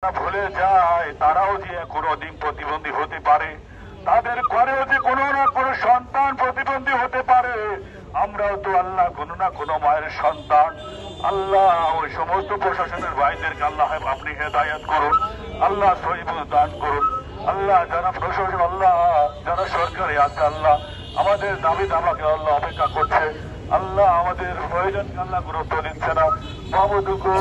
ভুলে যায় তারাও যে কোনোদিন প্রতিবন্ধী হতে পারে, তাদের ঘরেও যে কোনো না কোনো সন্তান প্রতিবন্ধী হতে পারে। আমরাও তো আল্লাহ কোনো না কোনো মায়ের সন্তান। আল্লাহ ওই সমস্ত প্রশাসনের ভাইদেরকে আল্লাহ আপনি হেদায়াত করুন, আল্লাহ সহিব দান করুন। আল্লাহ যারা প্রশাসন, আল্লাহ যারা সরকারে আছে, আল্লাহ আমাদের দাবি দাবাকে আল্লাহ অপেক্ষা করছে। আল্লাহ আমাদের প্রয়োজনকে আল্লাহ গুরুত্ব দিচ্ছে না। মাহমুদুকে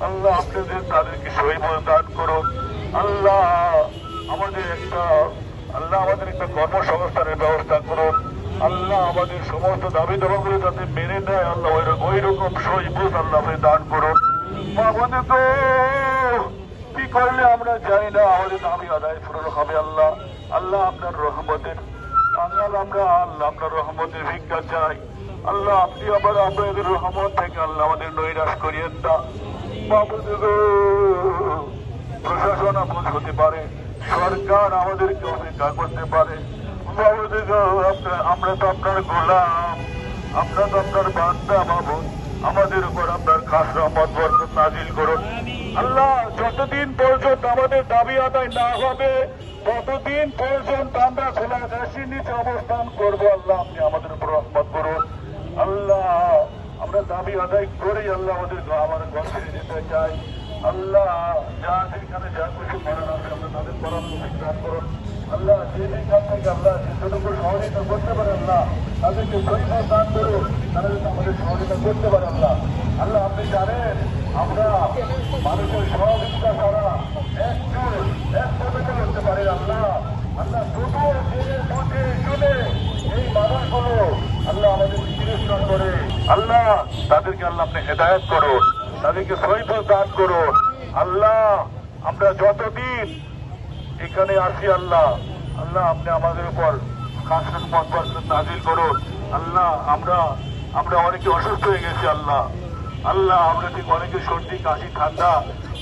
আল্লাহ আপনাদের তাদেরকে সহিব দান করুন। আল্লাহ আমাদের একটা কর্মসংস্থানের ব্যবস্থা করুন। আল্লাহ আমাদের সমস্ত দাবি দাবাগুলো যাতে মেনে নেয়, আল্লাহ ওই রকম সহিব আল্লাহ দান করুন। আমাদের তো কি করলে আমরা জানি না, আমাদের দাবি আদায় পূরণ হবে। আল্লাহ আল্লাহ আপনার রহমতের আমরা আপনার রহমতের ভিক্ষা চাই। আল্লাহ আপনি আবার আপনাদের রহমত থেকে আল্লাহ আমাদের নৈরাশ করিয়েন না। প্রশাসন আপন হতে পারে, সরকার আমাদেরকে অপেক্ষা করতে পারে। আমরা তো আপনার গোলাম, আমরা তো আপনার বান্দা বাবু। আমাদের উপর আপনার খাস রহমত বরকত নাজিল করুন। আল্লাহ যতদিন পর্যন্ত আমাদের দাবি আদায় না হবে, ততদিন পর্যন্ত আমরা খোলা আকাশের নিচে অবস্থান করবো। আল্লাহ আপনি আমাদের উপর রহমত করুন। আল্লাহ আমরা দাবি আদায় করে আল্লাহ আমার ঘর ছেড়ে যেতে চাই। আল্লাহ যা যেখানে যা কিছু করার আছে আমরা তাদের করার দান করুন। আল্লাহ যেখান থেকে আল্লাহ যতটুকু সহযোগিতা করতে পারে, আল্লাহ তাদেরকে সহিব দান করুন। তারা যদি আমাদের সহযোগিতা করতে পারে, আল্লাহ আল্লাহ আপনি জানেন আমরা মানুষের সহযোগিতা ছাড়া একসাথে করতে পারি। আল্লাহ আল্লাহ তবুও জেনে বুঝে শুনে এই মানুষগুলো আল্লাহ আমাদের বিবেচনা করে, আল্লাহ তাদেরকে আল্লাহ আপনি হেদায়ত করুন, তাদেরকে সহিব দান করুন। আল্লাহ আমরা যতদিন এখানে আসি, আল্লাহ আল্লাহ আপনি আমাদের উপর খাস রহমত বরকত নাজিল করুন। আল্লাহ আমরা অনেকে অসুস্থ হয়ে গেছি। আল্লাহ আল্লাহ আমরা ঠিক অনেকে সর্দি কাশি ঠান্ডা,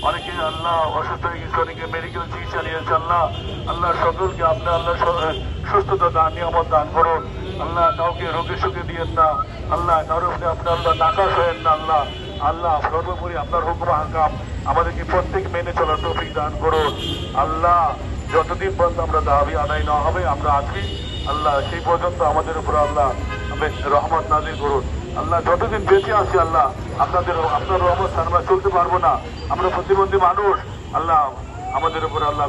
অনেকে আল্লাহ অসুস্থ হয়ে গেছে, অনেকে মেডিকেল চিকিৎসা নিয়েছে। আল্লাহ আল্লাহ সকলকে আপনি আল্লাহ সুস্থতা দান নিয়ামত দান করুন। আল্লাহ কাউকে রোগে সুখে দিয়েন না। আল্লাহ কারো আপনি আল্লাহ নাকাশ হয়েন না। আল্লাহ আল্লাহ সর্বোপরি আপনার হুকুম হাকাম আমাদেরকে প্রত্যেক মেনে চলার তৌফিক দান করুন। আল্লাহ যতদিন পর্যন্ত আমরা দাবি আদায় না হবে আমরা আছি, আল্লাহ সেই পর্যন্ত আমাদের উপর আল্লাহ রহমত নাজিল করুন। আল্লাহ যতদিন বেঁচে আছি, আল্লাহ আপনার রহমত আমরা চলতে পারবো না, আমরা প্রতিবন্ধী মানুষ। আল্লাহ আমাদের উপর আল্লাহ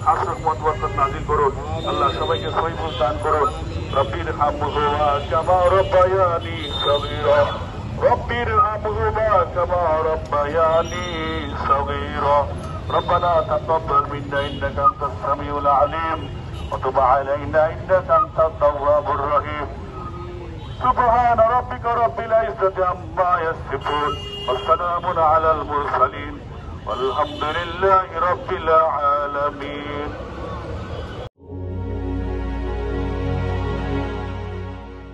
খাস রহমত বরকত নাজিল করুন। আল্লাহ সবাইকে সহিব দান করুন। রব্বির হামহুমা কামা রাব্বায়ানি সগীরা, রব্বির হামহুমা কামা রাব্বায়ানি সগীরা। ربنا تقبل منا انك انت السميع العليم وتب علينا انك انت التواب الرحيم. سبحان ربك رب العزة عما يصفون والسلام على المرسلين والحمد لله رب العالمين.